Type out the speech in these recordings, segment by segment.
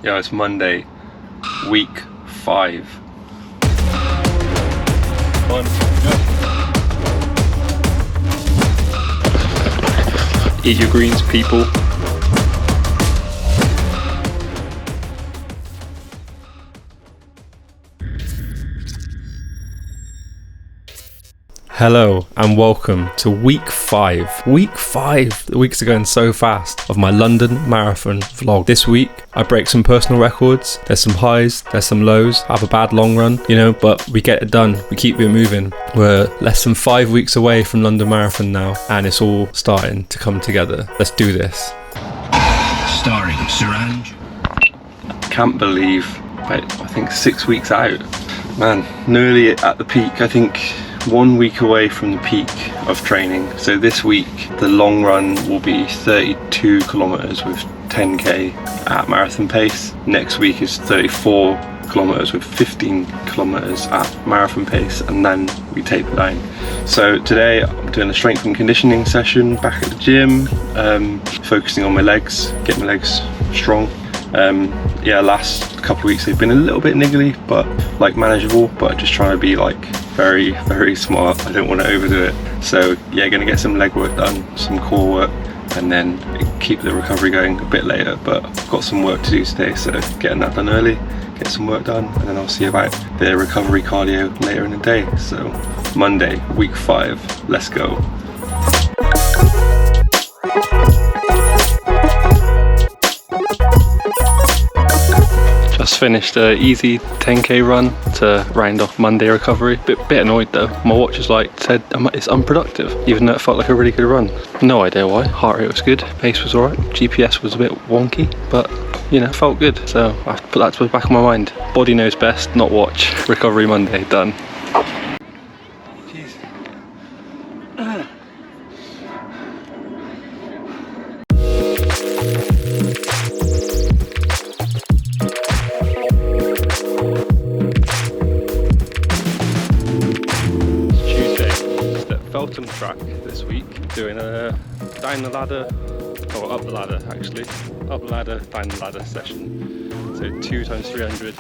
Yeah, it's Monday, week 5. One, go. Eat your greens, people. Hello and welcome to week 5. Week 5! The weeks are going so fast of my London Marathon vlog. This week I break some personal records. There's some highs, there's some lows. I have a bad long run, but we get it done. We keep it moving. We're less than 5 weeks away from London Marathon now and it's all starting to come together. Let's do this. Starring Saranj. Can't believe, I think 6 weeks out. Man, nearly at the peak. I think 1 week away from the peak of training. So this week the long run will be 32 kilometers with 10k at marathon pace. Next week is 34 kilometers with 15 kilometers at marathon pace, and then we taper down. So today I'm doing a strength and conditioning session back at the gym, focusing on my legs, get my legs strong. Last couple of weeks they've been a little bit niggly, but like manageable, but just trying to be like very, very smart. I don't want to overdo it. So yeah, gonna get some leg work done, some core work, and then keep the recovery going a bit later. But I've got some work to do today, so getting that done early, get some work done, and then I'll see about the recovery cardio later in the day. So Monday, week 5, let's go. Just finished an easy 10k run to round off Monday recovery. Bit annoyed though. My watch said it's unproductive, even though it felt like a really good run. No idea why. Heart rate was good, pace was alright, GPS was a bit wonky, but it felt good. So I put that to the back of my mind. Body knows best, not watch. Recovery Monday, done. Track this week, doing a down the ladder, or up the ladder actually, up the ladder, down the ladder session. So 2 times 300,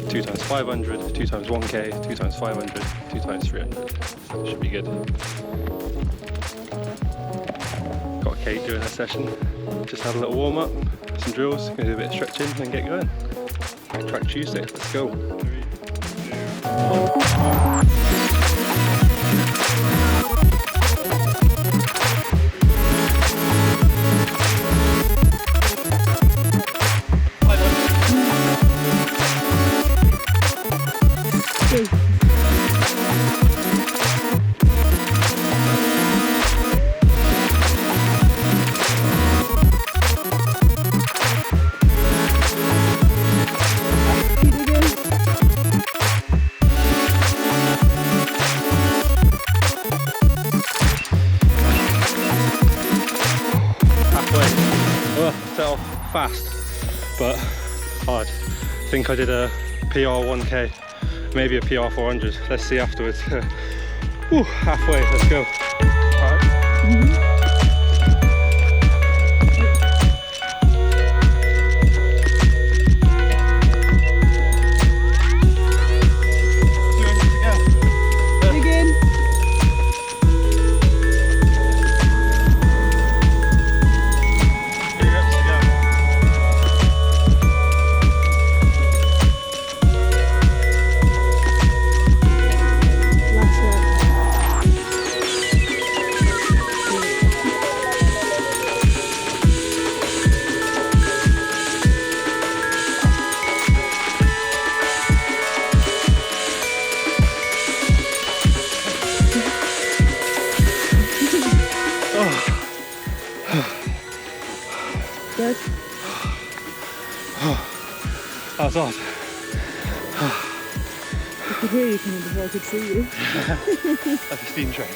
2 times 500, 2 times 1k, 2 times 500, 2 times 300. So should be good. Got Kate doing a session, just had a little warm up, some drills, gonna do a bit of stretching and get going. Track Tuesday, let's go. 3, 2, 1. Set off fast but hard. I think I did a PR 1k, maybe a PR 400. Let's see afterwards. Halfway, let's go. Alright. Good. That was hard. I could hear you coming before I could see you. Like a steam train.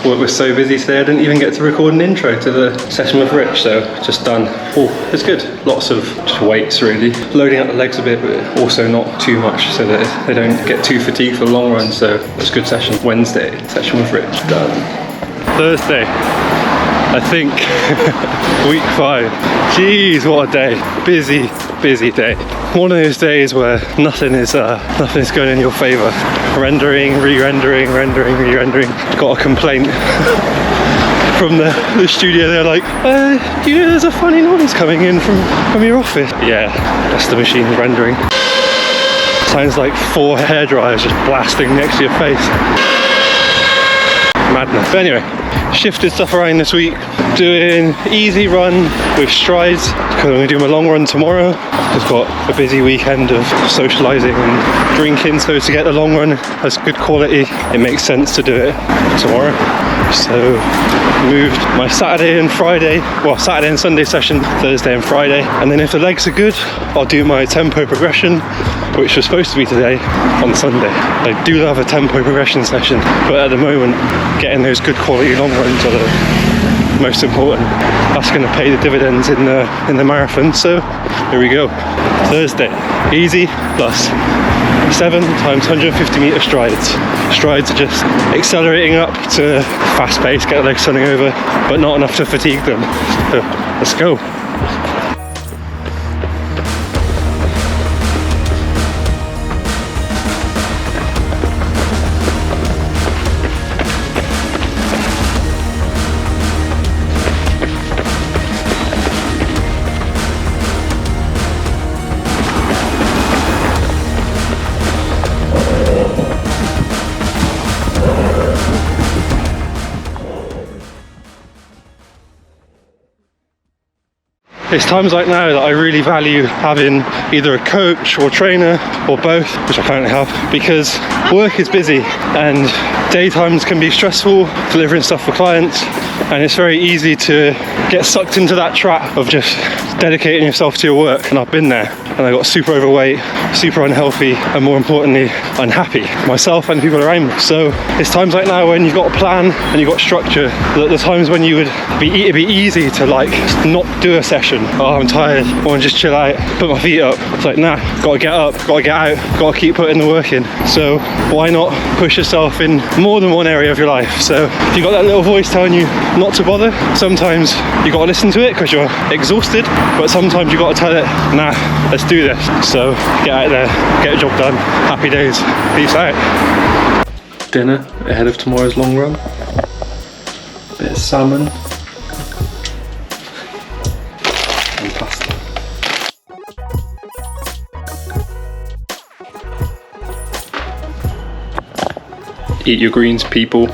Work was so busy today I didn't even get to record an intro to the session with Rich, so just done. Oh, it's good. Lots of just weights really. Loading up the legs a bit, but also not too much so that they don't get too fatigued for the long run, so it's a good session. Wednesday, session with Rich, done. Thursday, I think, week 5. Jeez, what a day. Busy day. One of those days where nothing's going in your favour. Rendering, re-rendering, rendering, re-rendering. Got a complaint from the studio. They're like, you know, there's a funny noise coming in from your office. Yeah, that's the machine rendering. Sounds like 4 hairdryers just blasting next to your face. Madness. But anyway, shifted stuff around this week. Doing easy run with strides because I'm going to do my long run tomorrow. I've got a busy weekend of socialising and drinking, so to get the long run as good quality, it makes sense to do it tomorrow. So moved my Saturday and Friday, well, Saturday and Sunday session, Thursday and Friday, and then if the legs are good, I'll do my tempo progression, which was supposed to be today, on Sunday. I do have a tempo progression session, but at the moment, getting those good quality long runs are the most important. That's going to pay the dividends in the marathon. So here we go. Thursday, easy plus 7 times 150 meter strides. Strides are just accelerating up to fast pace, get the legs turning over, but not enough to fatigue them. So let's go. It's times like now that I really value having either a coach or trainer or both, which I currently have, because work is busy and daytimes can be stressful, delivering stuff for clients, and it's very easy to get sucked into that trap of just dedicating yourself to your work. And I've been there, and I got super overweight, super unhealthy, and more importantly, unhappy, myself and the people around me. So it's times like now when you've got a plan and you've got structure, that the times when it'd be easy to like not do a session. Oh, I'm tired, I want to just chill out, put my feet up. It's like, nah, gotta get up, gotta get out, gotta keep putting the work in. So why not push yourself in more than one area of your life? So if you've got that little voice telling you not to bother, sometimes you gotta listen to it because you're exhausted, but sometimes you gotta tell it, nah, let's do this. So get out there, get a job done. Happy days. Peace out. Dinner ahead of tomorrow's long run. Bit of salmon and pasta. Eat your greens, people.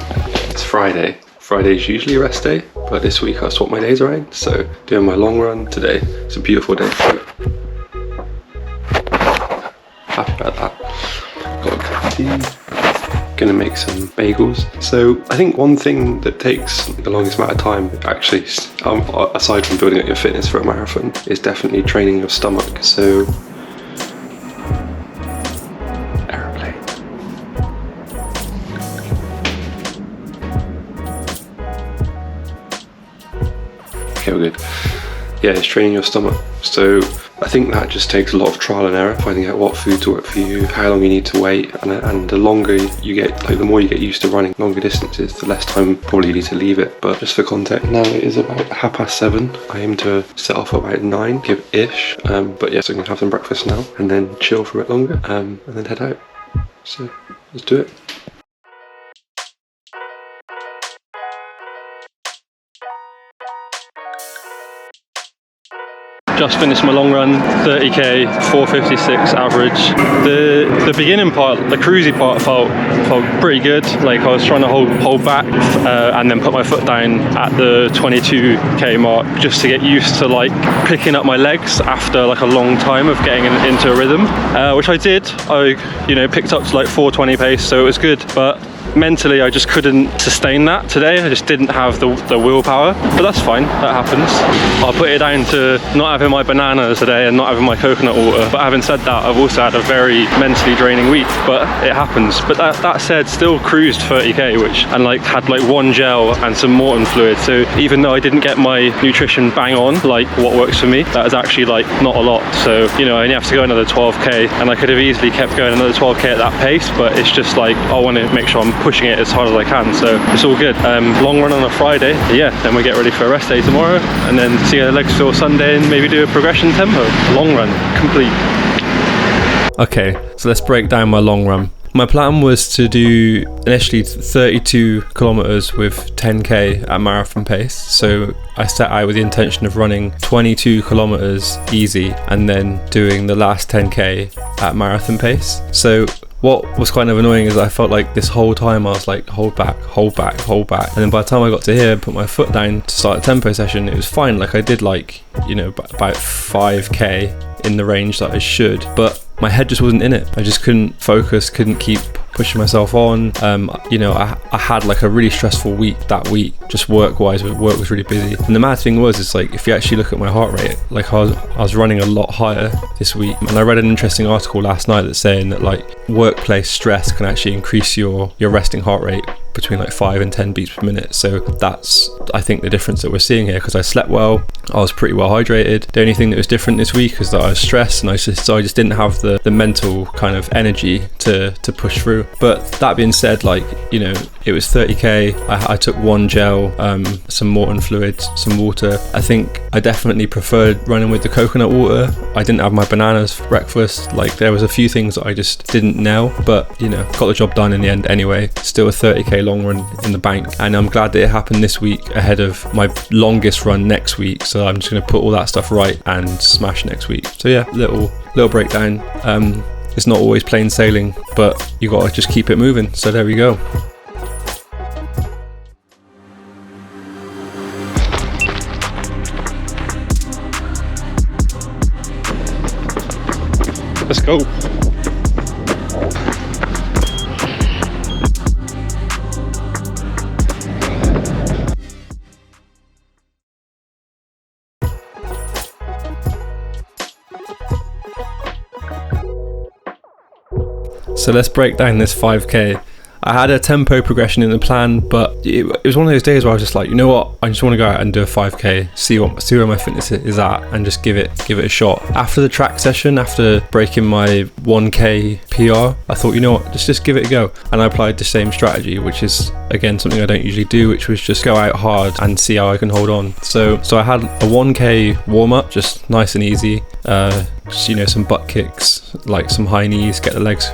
It's Friday. Friday's usually a rest day, but this week I swapped my days around. So doing my long run today. It's a beautiful day. Happy about that. Got a cup of tea. Gonna make some bagels. So I think one thing that takes the longest amount of time, actually, aside from building up your fitness for a marathon, is definitely training your stomach. So aeroplane. Okay, we're good. Yeah, it's training your stomach. So I think that just takes a lot of trial and error, finding out what foods work for you, how long you need to wait, and the longer you get, like the more you get used to running longer distances, the less time probably you need to leave it. But just for context, now it is about 7:30. I aim to set off about 9, give-ish. But yeah, so I'm gonna have some breakfast now and then chill for a bit longer, and then head out. So let's do it. Just finished my long run, 30k, 4:56 average. The beginning part, the cruisy part, felt pretty good. Like I was trying to hold back and then put my foot down at the 22k mark, just to get used to like picking up my legs after like a long time of getting into a rhythm, which I did. I picked up to like 4:20 pace, so it was good. But mentally I just couldn't sustain that today. I just didn't have the willpower, but that's fine, that happens. I'll put it down to not having my bananas today and not having my coconut water. But having said that, I've also had a very mentally draining week, but it happens. But that said, still cruised 30k, and like had like one gel and some Morton fluid. So even though I didn't get my nutrition bang on, like what works for me, that is actually like not a lot. So, you know, I only have to go another 12k, and I could have easily kept going another 12k at that pace, but it's just like I want to make sure I'm pushing it as hard as I can. So it's all good. Long run on a Friday, yeah, then we get ready for a rest day tomorrow, and then see how the legs feel Sunday, and maybe do a progression tempo. Long run complete. Okay, so let's break down my long run. My plan was to do initially 32 kilometers with 10k at marathon pace. So I set out with the intention of running 22 kilometers easy and then doing the last 10k at marathon pace. So what was kind of annoying is I felt like this whole time I was like, hold back, hold back, hold back. And then by the time I got to here, put my foot down to start a tempo session, it was fine. Like I did like, you know, about 5k in the range that I should, but my head just wasn't in it. I just couldn't focus, couldn't keep pushing myself on. You know, I had like a really stressful week that week, just work-wise. Work was really busy. And the mad thing was, it's like, if you actually look at my heart rate, like I was running a lot higher this week. And I read an interesting article last night that's saying that like workplace stress can actually increase your resting heart rate between like 5 and 10 beats per minute. So that's, I think, the difference that we're seeing here, because I slept well, I was pretty well hydrated. The only thing that was different this week is that I was stressed, and I just didn't have the mental kind of energy to push through. But that being said, like, you know, it was 30k. I took one gel, some Morton fluid, some water. I think I definitely preferred running with the coconut water. I didn't have my bananas for breakfast. Like, there was a few things that I just didn't nail, but you know, got the job done in the end anyway. Still a 30k long run in the bank, and I'm glad that it happened this week ahead of my longest run next week. So I'm just going to put all that stuff right and smash next week. So yeah, little breakdown. It's not always plain sailing, but you got to just keep it moving. So there we go. Let's go. So let's break down this 5k. I had a tempo progression in the plan, but it was one of those days where I was just like, you know what, I just want to go out and do a 5k, see where my fitness is at, and just give it a shot. After the track session, after breaking my 1k PR, I thought, you know what, just give it a go. And I applied the same strategy, which is again something I don't usually do, which was just go out hard and see how I can hold on. So I had a 1k warm up, just nice and easy. Just, you know, some butt kicks, like some high knees, get the legs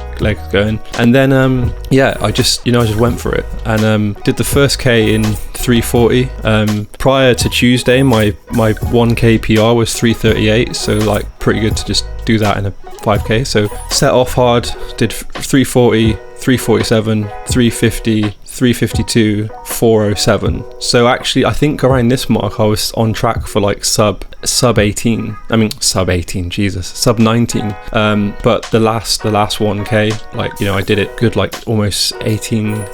going, and then yeah, I just went for it and did the first k in 3:40. Prior to Tuesday, my 1k PR was 3:38, so like pretty good to just do that in a 5k. So set off hard, did 3:40, 3:47, 3:50, 3:52, 4:07. So actually, I think around this mark I was on track for like sub 18. I mean sub 18, Jesus, sub 19. But the last 1k, like, you know, I did it good, like almost 18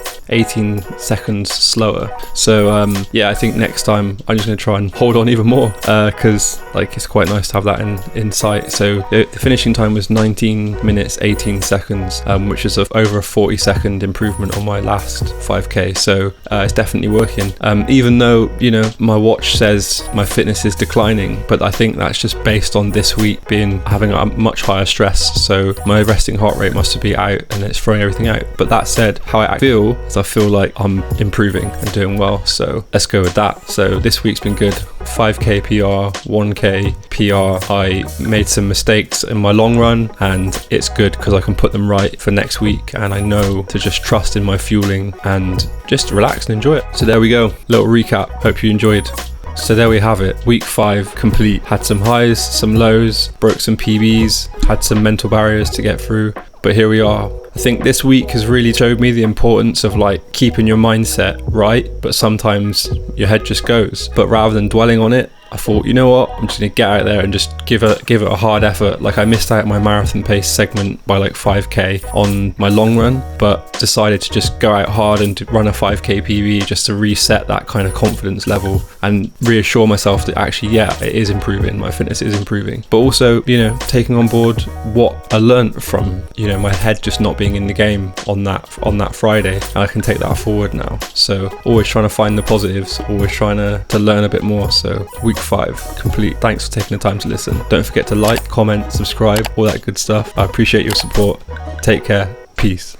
seconds slower. So yeah, I think next time I'm just gonna try and hold on even more, because like it's quite nice to have that in sight. So the finishing time was 19 minutes 18 seconds, which is over a 40-second improvement on my last 5k. So it's definitely working, even though, you know, my watch says my fitness is declining, but I think that's just based on this week having a much higher stress. So my resting heart rate must be out and it's throwing everything out. But that said, how I feel is I feel like I'm improving and doing well, so let's go with that. So this week's been good. 5k PR, 1k PR. I made some mistakes in my long run, and it's good because I can put them right for next week, and I know to just trust in my fueling and just relax and enjoy it. So there we go, little recap, hope you enjoyed. So there we have it, week 5 complete. Had some highs, some lows, broke some PBs, had some mental barriers to get through, but here we are. I think this week has really showed me the importance of like keeping your mindset right, but sometimes your head just goes. But rather than dwelling on it, I thought, you know what, I'm just gonna get out there and just give it a hard effort. Like, I missed out my marathon pace segment by like 5k on my long run, but decided to just go out hard and to run a 5k PB just to reset that kind of confidence level and reassure myself that actually, yeah, it is improving, my fitness is improving. But also, you know, taking on board what I learned from, you know, my head just not being in the game on that Friday, and I can take that forward now. So always trying to find the positives, always trying to learn a bit more. So week 5 complete. Thanks for taking the time to listen. Don't forget to like, comment, subscribe, all that good stuff. I appreciate your support. Take care. Peace.